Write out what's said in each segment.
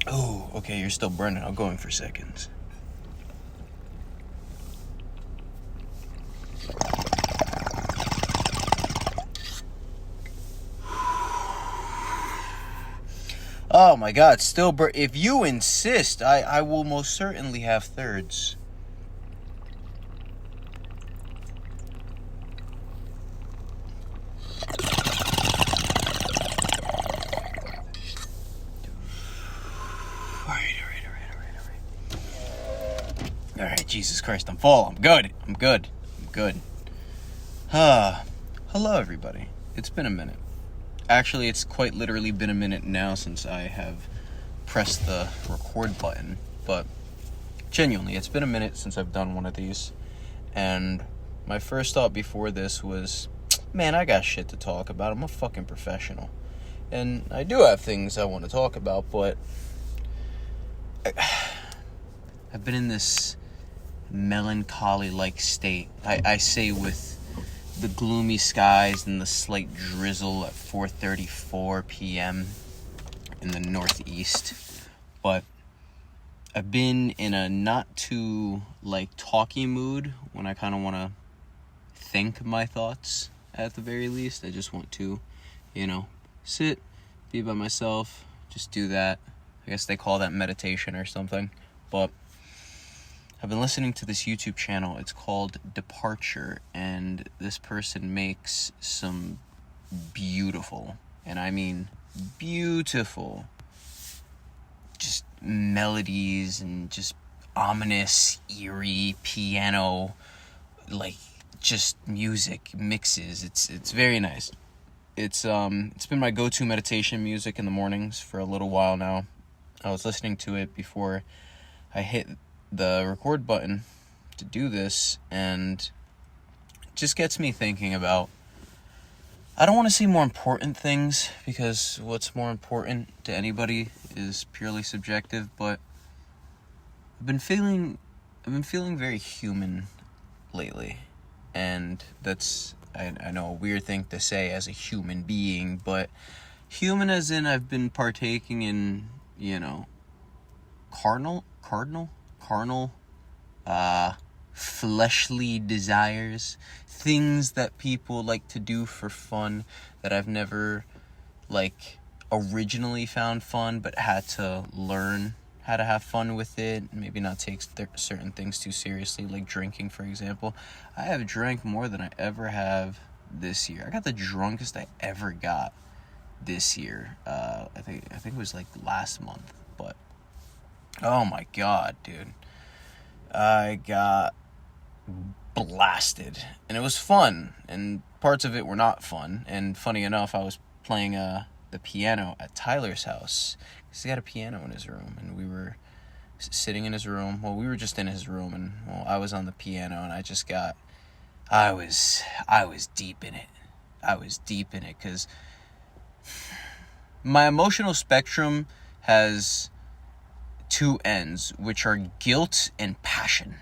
Oh, okay, you're still burning. I'll go in for seconds. Oh my god, still if you insist, I will most certainly have thirds. Alright, Jesus Christ, I'm full. I'm good. Hello everybody. It's been a minute. Actually, it's quite literally been a minute now since I have pressed the record button, but genuinely, it's been a minute since I've done one of these, and my first thought before this was, man, I got shit to talk about. I'm a fucking professional, and I do have things I want to talk about, but I've been in this melancholy-like state. I say with the gloomy skies and the slight drizzle at 4:34 p.m. in the northeast. But I've been in a not too talky mood when I kind of want to think my thoughts at the very least. I just want to, sit, be by myself, just do that. I guess they call that meditation or something. But I've been listening to this YouTube channel. It's called Departure, and this person makes some beautiful, and I mean beautiful, just melodies and just ominous, eerie piano, just music mixes. It's very nice. It's been my go-to meditation music in the mornings for a little while now. I was listening to it before I hit the record button to do this, and it just gets me thinking about, I don't want to say more important things, because what's more important to anybody is purely subjective, but I've been feeling very human lately, and that's, I know, a weird thing to say as a human being, but human as in I've been partaking in, carnal, fleshly desires, things that people like to do for fun that I've never, originally found fun, but had to learn how to have fun with it, maybe not take certain things too seriously, like drinking, for example. I have drank more than I ever have this year. I got the drunkest I ever got this year. I think it was last month, but oh my god, dude. I got blasted, and it was fun, and parts of it were not fun. And funny enough, I was playing the piano at Tyler's house, because he had a piano in his room, and we were sitting in his room. Well, we were just in his room, and I was on the piano, and I was deep in it. Because my emotional spectrum has two ends, which are guilt and passion.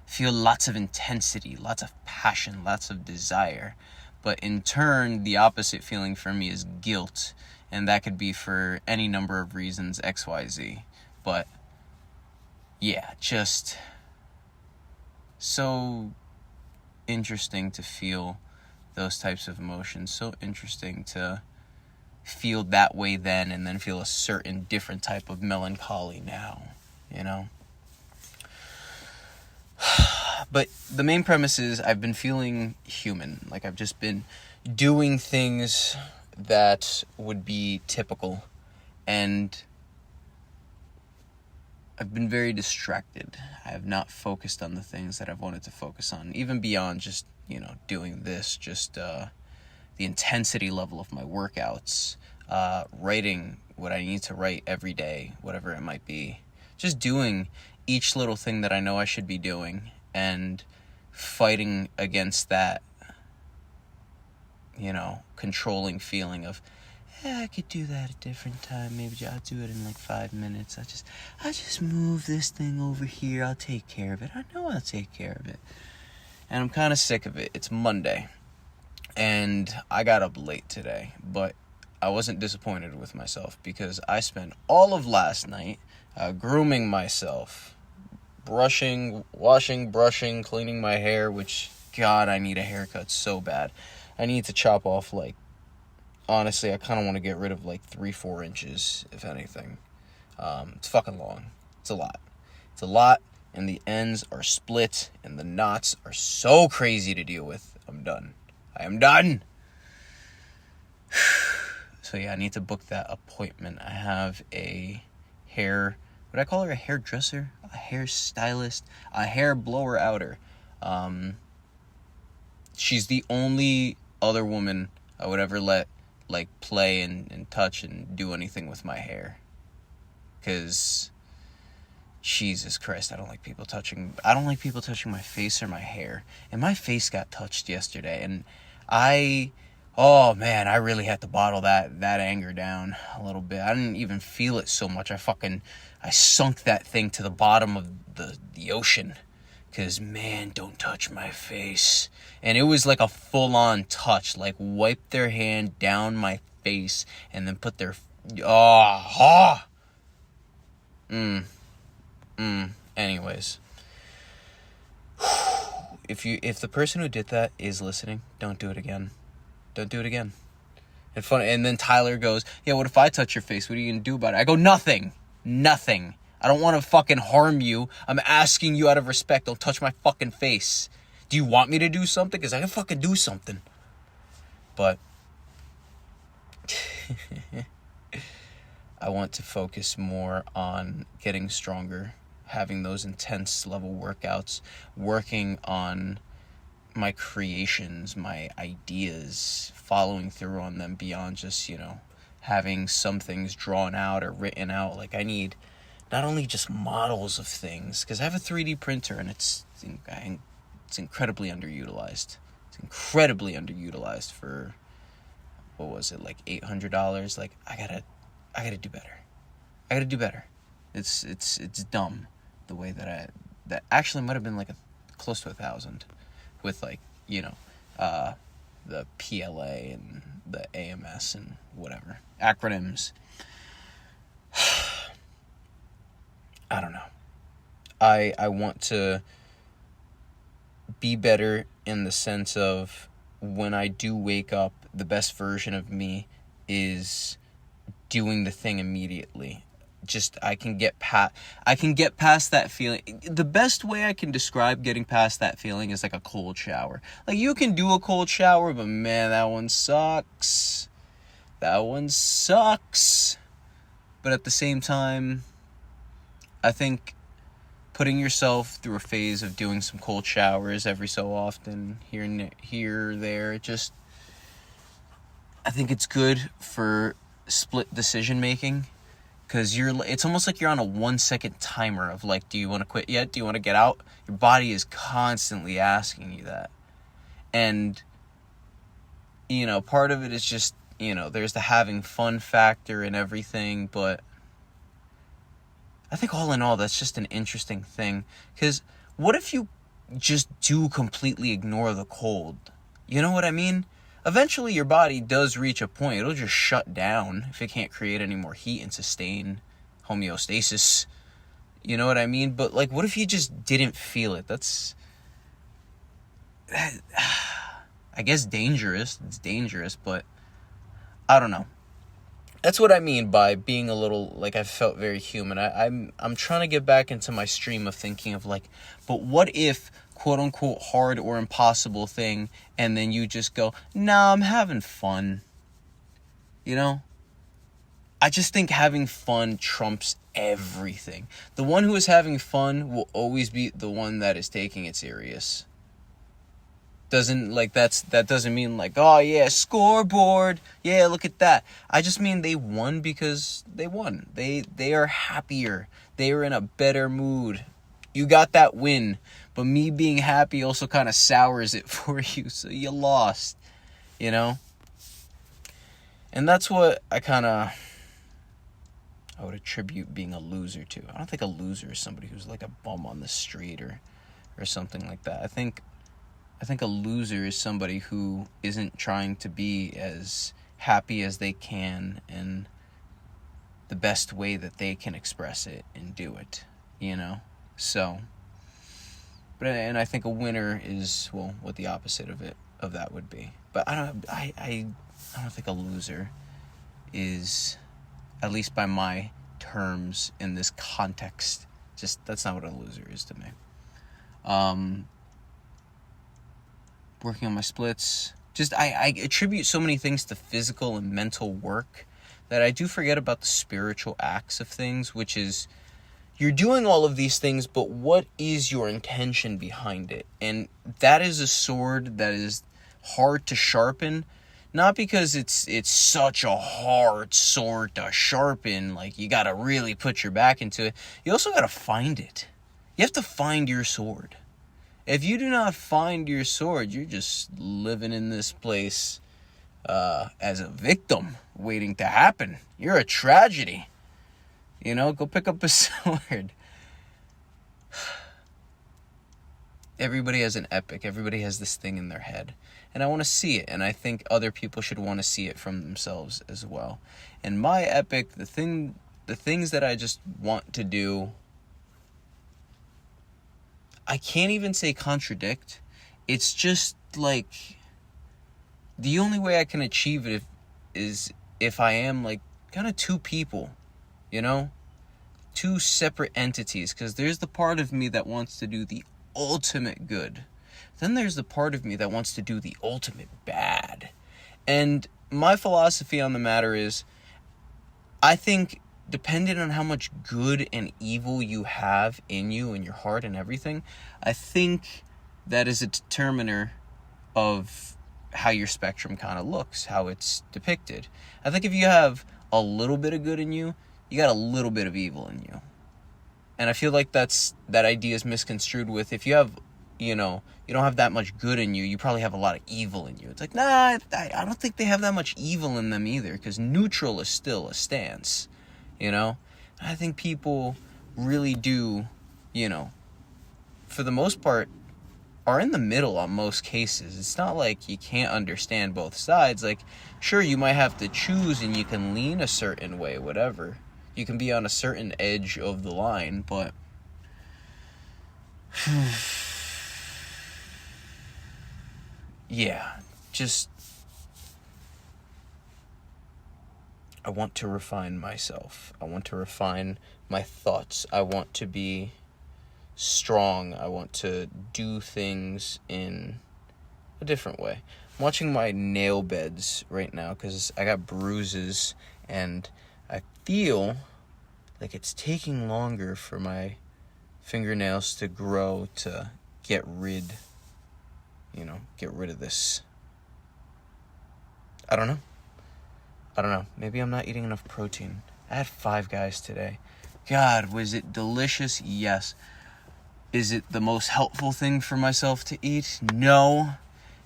Feel lots of intensity, lots of passion, lots of desire. But in turn, the opposite feeling for me is guilt, and that could be for any number of reasons, XYZ. But yeah, just so interesting to feel those types of emotions, so interesting to feel that way then, and then feel a certain different type of melancholy now, But the main premise is I've been feeling human. I've just been doing things that would be typical, and I've been very distracted. I have not focused on the things that I've wanted to focus on, even beyond just, doing this, just the intensity level of my workouts, writing what I need to write every day, whatever it might be, just doing each little thing that I know I should be doing, and fighting against that, controlling feeling of, I could do that at a different time, maybe I'll do it in 5 minutes, I'll just move this thing over here, I'll take care of it, I know I'll take care of it. And I'm kind of sick of it. It's Monday, and I got up late today, but I wasn't disappointed with myself because I spent all of last night grooming myself, washing, brushing, cleaning my hair, which, God, I need a haircut so bad. I need to chop off, like, honestly, I kind of want to get rid of, like, 3-4 inches, if anything. It's fucking long. It's a lot. It's a lot, and the ends are split, and the knots are so crazy to deal with. I'm done. I am done! So, yeah, I need to book that appointment. I have a hair... Would I call her a hairdresser? A hairstylist? A hair blower outer. She's the only other woman I would ever let, like, play and touch and do anything with my hair. Because, Jesus Christ, I don't like people touching my face or my hair. And my face got touched yesterday. And oh man, I really had to bottle that anger down a little bit. I didn't even feel it so much. I sunk that thing to the bottom of the ocean. Because, man, don't touch my face. And it was like a full-on touch. Like, wipe their hand down my face and then put their... Anyways. If the person who did that is listening, don't do it again. Don't do it again. And then Tyler goes, yeah, what if I touch your face? What are you going to do about it? I go, nothing. Nothing. I don't want to fucking harm you. I'm asking you out of respect. Don't touch my fucking face. Do you want me to do something? Because I can fucking do something. But I want to focus more on getting stronger, having those intense level workouts, working on my creations, my ideas, following through on them beyond just, having some things drawn out or written out. Like, I need not only just models of things, because I have a 3D printer and it's incredibly underutilized. It's incredibly underutilized for, what was it, like $800? Like, I gotta do better. I gotta do better. It's dumb the way that actually might have been like close to 1,000 with, like, the PLA and the AMS and whatever acronyms. I don't know. I want to be better in the sense of when I do wake up, the best version of me is doing the thing immediately. Just I can get past that feeling. The best way I can describe getting past that feeling is like a cold shower. Like, you can do a cold shower, but man, that one sucks. That one sucks. But at the same time, I think putting yourself through a phase of doing some cold showers every so often, here, there, just, I think it's good for split decision making. Because it's almost like you're on a 1-second timer of, like, do you want to quit yet? Do you want to get out? Your body is constantly asking you that. And, part of it is just, there's the having fun factor and everything. But I think all in all, that's just an interesting thing. Because what if you just do completely ignore the cold? You know what I mean? Eventually, your body does reach a point. It'll just shut down if it can't create any more heat and sustain homeostasis. You know what I mean? But, like, what if you just didn't feel it? That's, I guess, dangerous. It's dangerous, but I don't know. That's what I mean by being a little, like, I felt very human. I'm trying to get back into my stream of thinking of, like, but what if, quote-unquote, hard or impossible thing, and then you just go, nah, I'm having fun. I just think having fun trumps everything. The one who is having fun will always be the one that is taking it serious. That doesn't mean like, oh yeah, scoreboard, yeah, look at that. I just mean they won because they won. They are happier. They are in a better mood. You got that win, but me being happy also kind of sours it for you, so you lost, And that's what I would attribute being a loser to. I don't think a loser is somebody who's like a bum on the street or something like that. I think a loser is somebody who isn't trying to be as happy as they can in the best way that they can express it and do it, So, and I think a winner is, well, what the opposite of that would be. But I don't think a loser is, at least by my terms in this context, just that's not what a loser is to me. Working on my splits. Just I attribute so many things to physical and mental work that I do forget about the spiritual acts of things, which is you're doing all of these things, but what is your intention behind it? And that is a sword that is hard to sharpen, not because it's such a hard sword to sharpen, like you got to really put your back into it. You also got to find it. You have to find your sword. If you do not find your sword, you're just living in this place as a victim waiting to happen. You're a tragedy. Go pick up a sword. Everybody has an epic. Everybody has this thing in their head. And I want to see it. And I think other people should want to see it from themselves as well. And my epic, the things that I just want to do, I can't even say contradict. It's just like the only way I can achieve it is if I am like kind of two people, two separate entities. Because there's the part of me that wants to do the ultimate good. Then there's the part of me that wants to do the ultimate bad. And my philosophy on the matter is, I think depending on how much good and evil you have in you and your heart and everything, I think that is a determiner of how your spectrum kind of looks, how it's depicted. I think if you have a little bit of good in you, you got a little bit of evil in you. And I feel like that idea is misconstrued with, if you have, you don't have that much good in you, you probably have a lot of evil in you. It's like, nah, I don't think they have that much evil in them either, because neutral is still a stance. I think people really do, for the most part, are in the middle on most cases. It's not like you can't understand both sides. Like, sure, you might have to choose and you can lean a certain way, whatever. You can be on a certain edge of the line, but yeah, just I want to refine myself. I want to refine my thoughts. I want to be strong. I want to do things in a different way. I'm watching my nail beds right now because I got bruises and I feel like it's taking longer for my fingernails to grow to get rid of this. I don't know. Maybe I'm not eating enough protein. I had 5 Guys today. God, was it delicious? Yes. Is it the most helpful thing for myself to eat? No.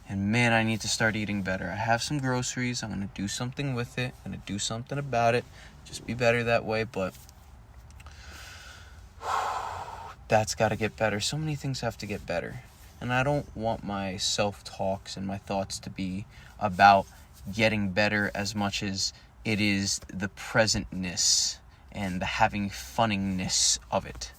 And man, I need to start eating better. I have some groceries. I'm going to do something with it. I'm going to do something about it. Just be better that way. But that's got to get better. So many things have to get better. And I don't want my self-talks and my thoughts to be about getting better as much as it is the presentness and the having funniness of it.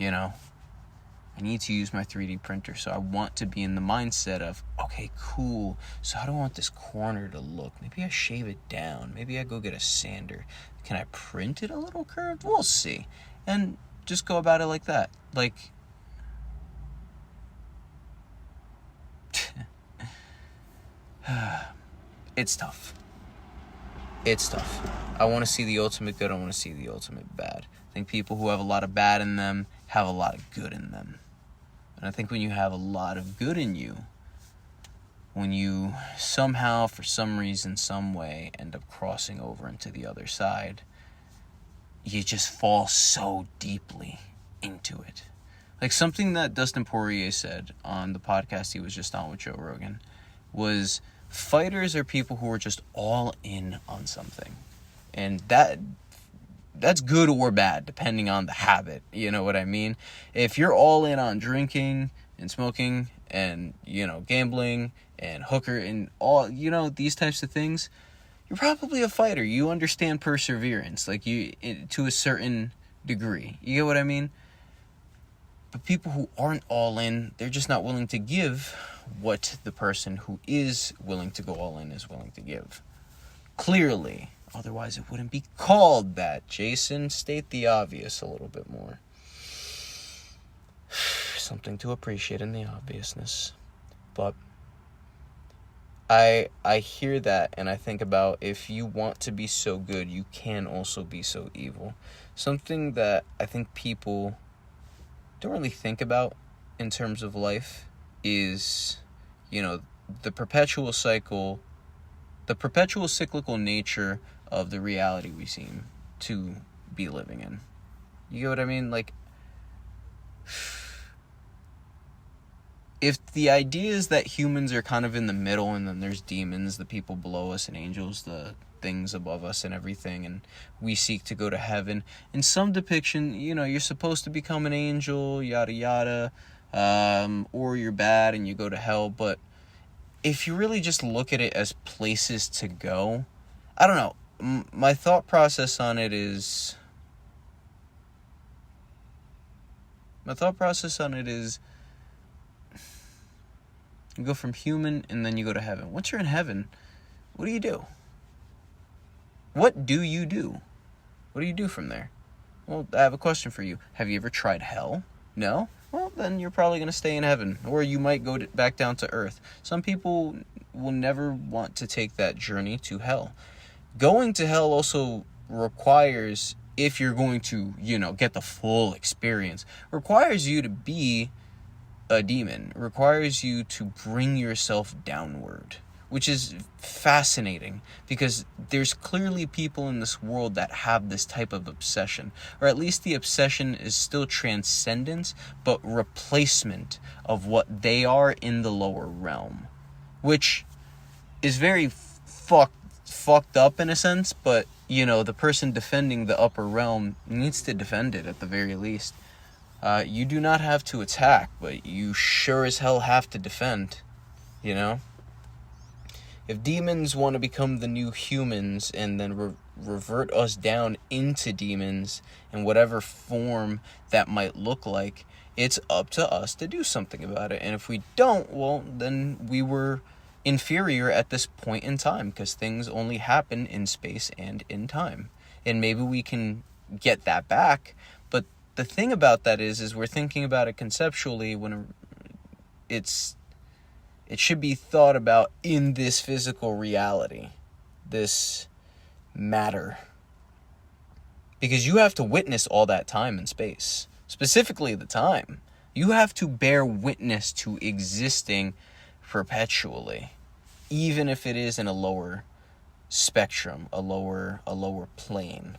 I need to use my 3D printer, so I want to be in the mindset of, okay, cool, so how do I want this corner to look? Maybe I shave it down. Maybe I go get a sander. Can I print it a little curved? We'll see. And just go about it like that. Like, it's tough. I want to see the ultimate good. I want to see the ultimate bad. I think people who have a lot of bad in them have a lot of good in them. And I think when you have a lot of good in you, when you somehow, for some reason, some way, end up crossing over into the other side, you just fall so deeply into it. Like something that Dustin Poirier said on the podcast he was just on with Joe Rogan was, fighters are people who are just all in on something. And that's good or bad, depending on the habit. You know what I mean? If you're all in on drinking and smoking and, gambling and hooker and all, these types of things, you're probably a fighter. You understand perseverance, like to a certain degree. You get what I mean? But people who aren't all in, they're just not willing to give what the person who is willing to go all in is willing to give. Clearly. Otherwise, it wouldn't be called that. Jason, state the obvious a little bit more. Something to appreciate in the obviousness. But I hear that and I think about, if you want to be so good, you can also be so evil. Something that I think people don't really think about in terms of life is, the perpetual cyclical nature of the reality we seem to be living in. You get what I mean? Like, if the idea is that humans are kind of in the middle, and then there's demons, the people below us, and angels, the things above us and everything, and we seek to go to heaven. In some depiction, you're supposed to become an angel, yada yada, or you're bad and you go to hell. But if you really just look at it as places to go, I don't know. My thought process on it is you go from human and then you go to heaven. Once you're in heaven, what do you do? What do you do? What do you do from there? Well, I have a question for you. Have you ever tried hell? No? Well, then you're probably going to stay in heaven. Or you might go back down to earth. Some people will never want to take that journey to hell. Going to hell also requires, if you're going to, get the full experience, requires you to be a demon. Requires you to bring yourself downward, which is fascinating, because there's clearly people in this world that have this type of obsession, or at least the obsession is still transcendence, but replacement of what they are in the lower realm, which is very fucked up in a sense. But the person defending the upper realm needs to defend it at the very least. You do not have to attack, but you sure as hell have to defend, If demons want to become the new humans and then revert us down into demons in whatever form that might look like, it's up to us to do something about it. And if we don't, well, then we were inferior at this point in time, because things only happen in space and in time. And maybe we can get that back. But the thing about that is we're thinking about it conceptually, when it should be thought about in this physical reality, this matter. Because you have to witness all that time and space. Specifically the time. You have to bear witness to existing perpetually. Even if it is in a lower spectrum, a lower plane.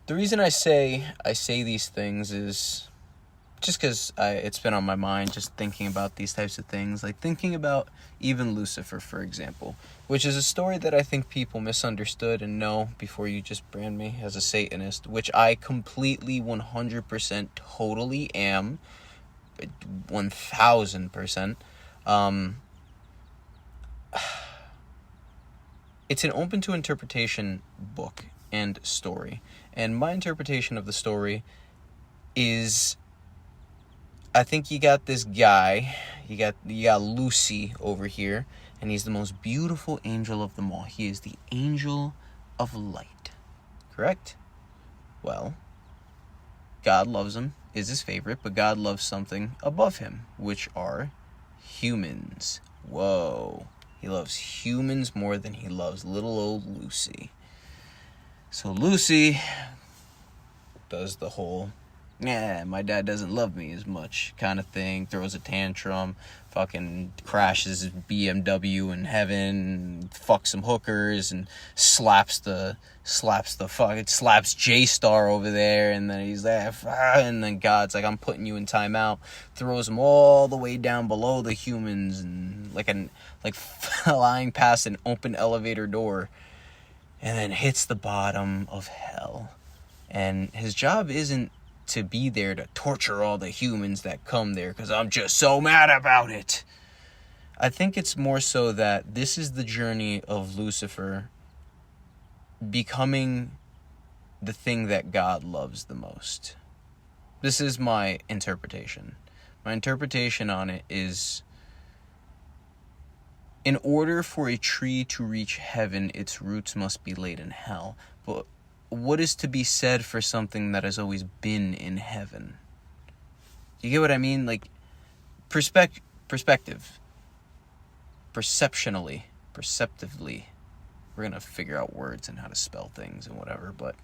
The reason I say these things is just because it's been on my mind, just thinking about these types of things. Like thinking about even Lucifer, for example, which is a story that I think people misunderstood and know before you just brand me as a Satanist, which I completely 100% totally am, 1000%. It's an open to interpretation book and story. And my interpretation of the story is, I think you got this guy, you got Lucy over here, and he's the most beautiful angel of them all. He is the angel of light. Correct? Well, God loves him, is his favorite, but God loves something above him, which are humans. Whoa. He loves humans more than he loves little old Lucy. So Lucy does the whole, my dad doesn't love me as much kind of thing, throws a tantrum, fucking crashes his BMW in heaven, fucks some hookers, and slaps J-Star over there, and then he's like, and then God's like, I'm putting you in timeout, throws him all the way down below the humans, and like flying past an open elevator door, and then hits the bottom of hell. And his job isn't to be there to torture all the humans that come there, because I'm just so mad about it. I think it's more so that this is the journey of Lucifer becoming the thing that God loves the most. This is my interpretation. My interpretation on it is, in order for a tree to reach heaven, its roots must be laid in hell. But what is to be said for something that has always been in heaven? You get what I mean? Like, perspective. Perceptively. We're going to figure out words and how to spell things and whatever, but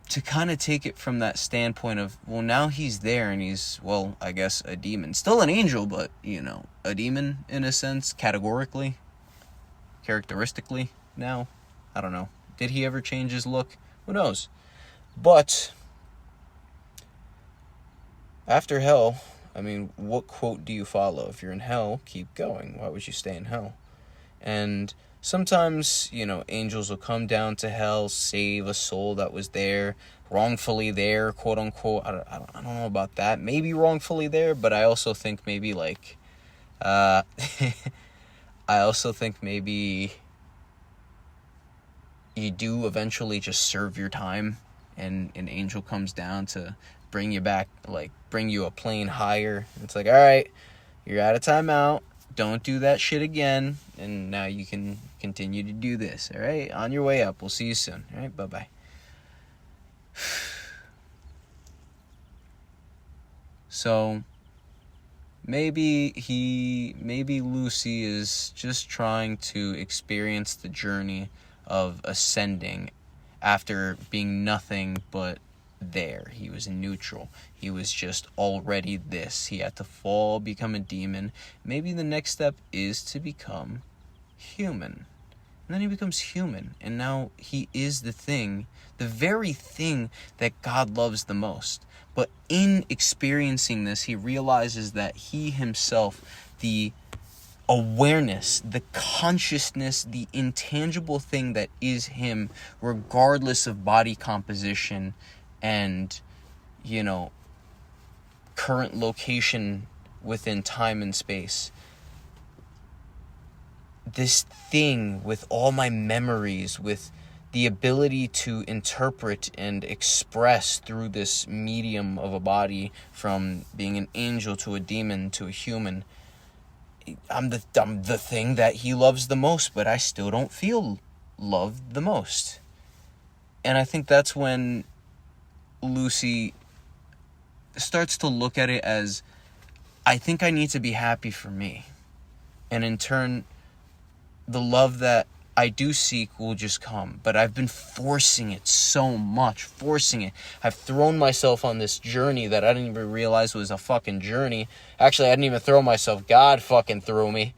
to kind of take it from that standpoint of, well, now he's there and he's, well, I guess a demon. Still an angel, but, a demon in a sense, characteristically now. I don't know. Did he ever change his look? Who knows? But after hell, I mean, what quote do you follow? If you're in hell, keep going. Why would you stay in hell? And sometimes, angels will come down to hell, save a soul that was there, wrongfully there, quote unquote. I don't know about that. Maybe wrongfully there, but I also think maybe you do eventually just serve your time, and an angel comes down to bring you back, bring you a plane higher. It's like, all right, you're out of timeout. Don't do that shit again. And now you can continue to do this. All right, on your way up. We'll see you soon. All right, bye-bye. So maybe Lucy is just trying to experience the journey of ascending after being nothing but there. He was neutral. He was just already this. He had to fall, become a demon. Maybe the next step is to become human. And then he becomes human. And now he is the very thing that God loves the most. But in experiencing this, he realizes that he himself, the awareness, the consciousness, the intangible thing that is him, regardless of body composition and, current location within time and space. This thing with all my memories, with the ability to interpret and express through this medium of a body, from being an angel to a demon to a human, I'm the thing that he loves the most, but I still don't feel loved the most. And I think that's when Lucy starts to look at it as, I think I need to be happy for me. And in turn, the love that I do seek will just come. But I've been forcing it so much. I've thrown myself on this journey that I didn't even realize was a fucking journey. Actually, I didn't even throw myself. God fucking threw me.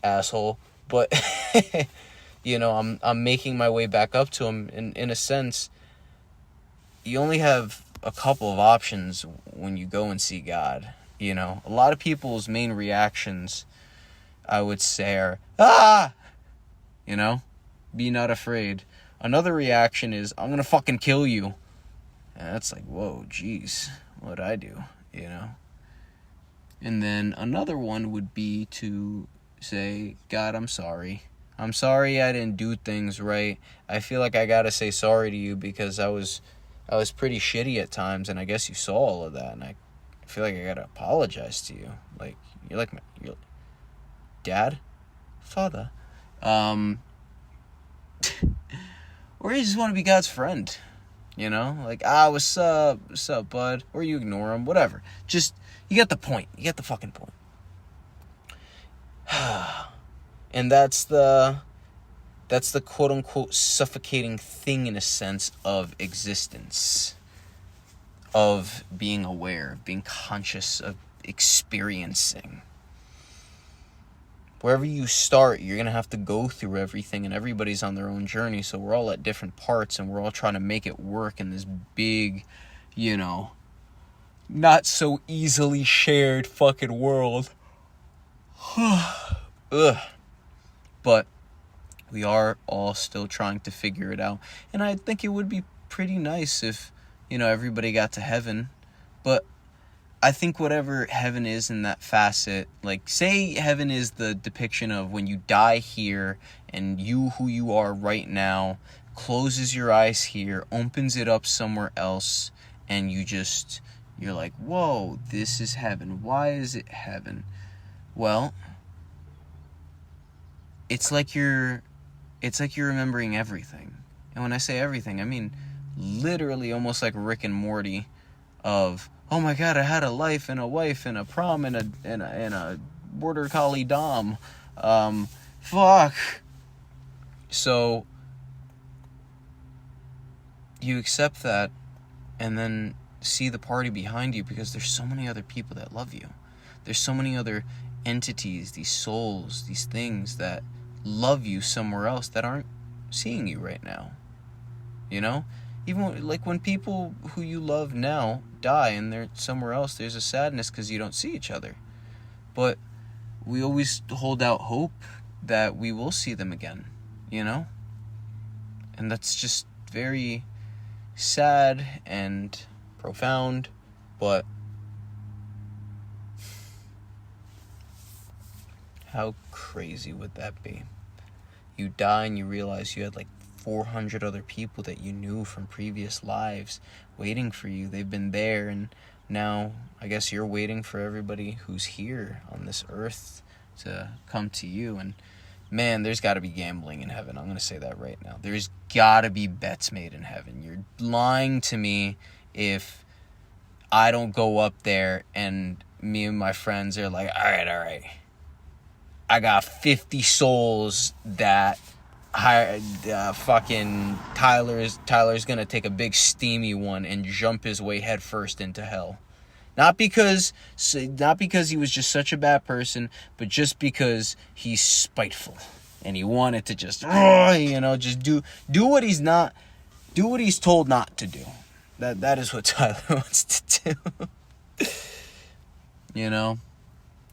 Asshole. But, I'm making my way back up to him. And in a sense, you only have a couple of options when you go and see God. A lot of people's main reactions, I would say, are, be not afraid. Another reaction is, I'm gonna fucking kill you. And that's like, whoa, geez, what'd I do, And then another one would be to say, God, I'm sorry. I'm sorry I didn't do things right. I feel like I gotta say sorry to you because I was pretty shitty at times, and I guess you saw all of that, and I feel like I gotta apologize to you. Like, you're like your dad? Father? Or you just want to be God's friend, like, what's up, bud, or you ignore him, whatever, just, you get the point, you get the fucking point. And that's the quote-unquote suffocating thing, in a sense, of existence, of being aware, of being conscious, of experiencing. Wherever you start, you're going to have to go through everything, and everybody's on their own journey, so we're all at different parts, and we're all trying to make it work in this big, not so easily shared fucking world. Ugh. But we are all still trying to figure it out, and I think it would be pretty nice if, everybody got to heaven, but I think whatever heaven is in that facet, like, say heaven is the depiction of when you die here and you, who you are right now, closes your eyes here, opens it up somewhere else, and you're like, whoa, this is heaven. Why is it heaven? Well, it's like you're remembering everything. And when I say everything, I mean literally almost like Rick and Morty of, oh my god, I had a life and a wife and a prom and a border collie dom. Fuck. So you accept that and then see the party behind you, because there's so many other people that love you. There's so many other entities, these souls, these things that love you somewhere else that aren't seeing you right now. You know? Even like when people who you love now die and they're somewhere else, there's a sadness because you don't see each other. But we always hold out hope that we will see them again, you know? And that's just very sad and profound, but how crazy would that be? You die and you realize you had like 400 other people that you knew from previous lives waiting for you. They've been there, and now I guess you're waiting for everybody who's here on this earth to come to you. And man, there's got to be gambling in heaven. I'm going to say that right now. There's got to be bets made in heaven. You're lying to me if I don't go up there and me and my friends are like, all right. I got 50 souls that fucking Tyler's gonna take a big steamy one and jump his way headfirst into hell. Not because he was just such a bad person, but just because he's spiteful and he wanted to just just do what he's told not to do. That is what Tyler wants to do. You know?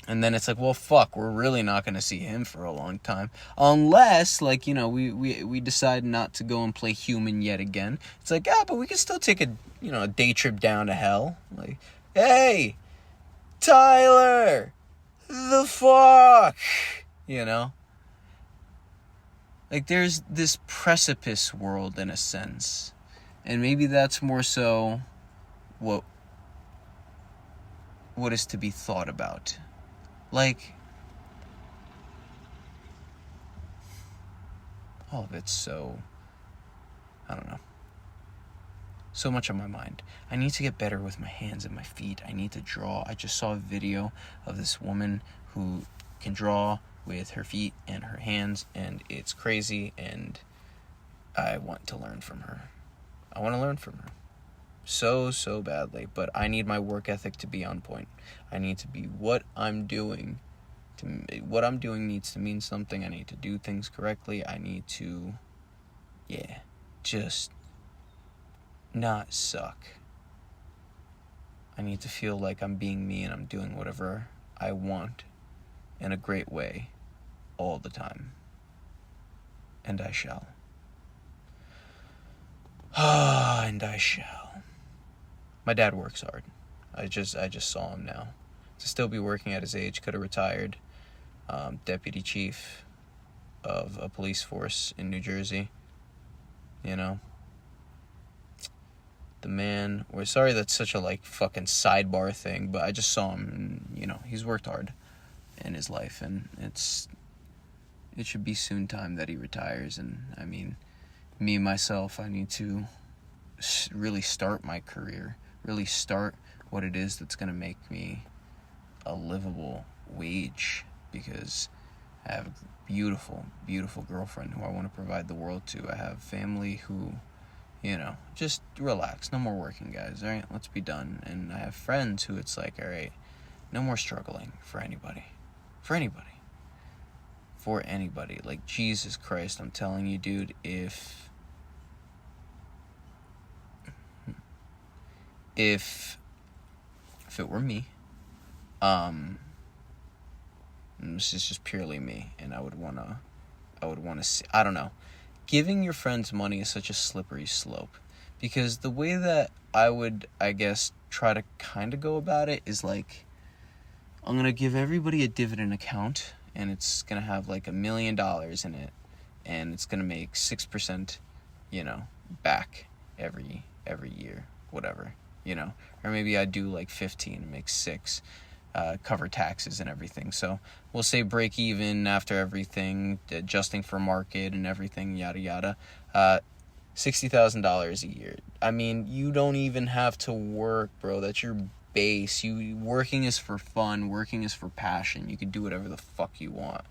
And then it's like, well, fuck, we're really not going to see him for a long time. Unless, like, we decide not to go and play human yet again. It's like, but we can still take a day trip down to hell. Like, hey, Tyler, the fuck, Like, there's this precipice world in a sense. And maybe that's more so what is to be thought about. Like, all of it's so, I don't know, so much on my mind. I need to get better with my hands and my feet. I need to draw. I just saw a video of this woman who can draw with her feet and her hands, and it's crazy, and I want to learn from her. So badly, but I need my work ethic to be on point. I need to be what I'm doing needs to mean something. I need to do things correctly. I need to just not suck. I need to feel like I'm being me and I'm doing whatever I want in a great way all the time. And I shall. And I shall. My dad works hard. I just saw him now. To still be working at his age, could have retired. Deputy chief of a police force in New Jersey. The man, we're sorry that's such a fucking sidebar thing, but I just saw him and, he's worked hard in his life, and it should be soon time that he retires. And I mean, me, myself, I need to really start my career. Really start what it is that's going to make me a livable wage, because I have a beautiful, beautiful girlfriend who I want to provide the world to. I have family who, just relax. No more working, guys, all right? Let's be done. And I have friends who it's like, all right, no more struggling for anybody. Like, Jesus Christ, I'm telling you, dude, if it were me, this is just purely me, and I would want to see, I don't know, giving your friends money is such a slippery slope, because the way that I would, I guess, try to kind of go about it is like, I'm going to give everybody a dividend account, and it's going to have like $1 million in it, and it's going to make 6%, back every year, whatever, or maybe I do like 15 and make 6, cover taxes and everything. So we'll say break even after everything, adjusting for market and everything, yada yada. $60,000 a year. I mean, you don't even have to work, bro. That's your base. Working is for fun. Working is for passion. You can do whatever the fuck you want.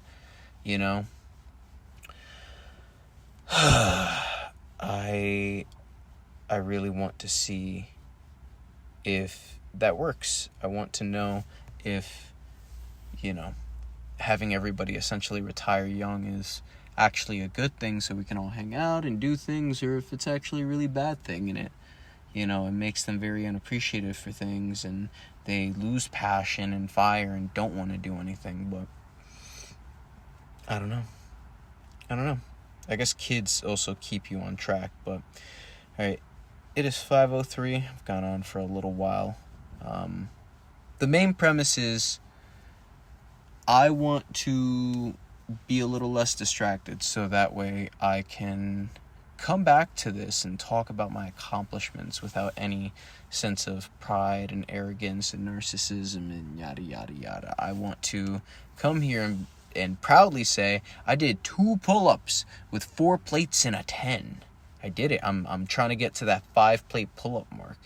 I really want to see if that works. I want to know if, having everybody essentially retire young is actually a good thing so we can all hang out and do things, or if it's actually a really bad thing and it makes them very unappreciative for things and they lose passion and fire and don't want to do anything. But I don't know. I guess kids also keep you on track. But alright, it is 5:03. I've gone on for a little while. The main premise is I want to be a little less distracted so that way I can come back to this and talk about my accomplishments without any sense of pride and arrogance and narcissism and yada yada yada. I want to come here and proudly say I did 2 pull-ups with 4 plates and a 10. I did it. I'm trying to get to that 5-plate pull-up mark,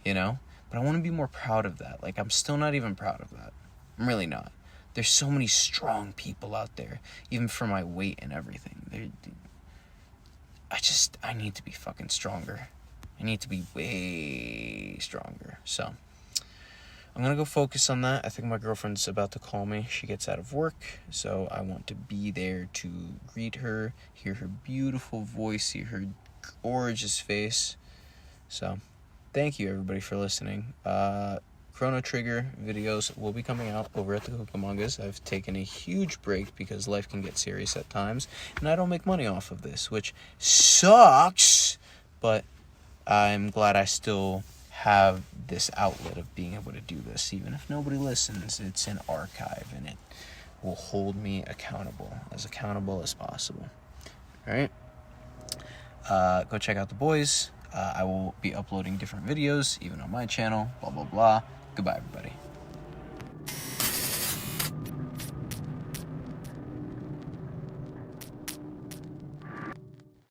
but I want to be more proud of that. Like, I'm still not even proud of that. I'm really not. There's so many strong people out there, even for my weight and everything. I need to be fucking stronger. I need to be way stronger. So, I'm going to go focus on that. I think my girlfriend's about to call me. She gets out of work, so I want to be there to greet her, hear her beautiful voice, see her gorgeous face. So, thank you everybody for listening. Chrono Trigger videos will be coming out over at the Cucamongas. I've taken a huge break because life can get serious at times, and I don't make money off of this, which sucks, but I'm glad I still have this outlet of being able to do this. Even if nobody listens, it's an archive, and it will hold me accountable as possible. All right? Go check out the boys. I will be uploading different videos, even on my channel, blah, blah, blah. Goodbye, everybody.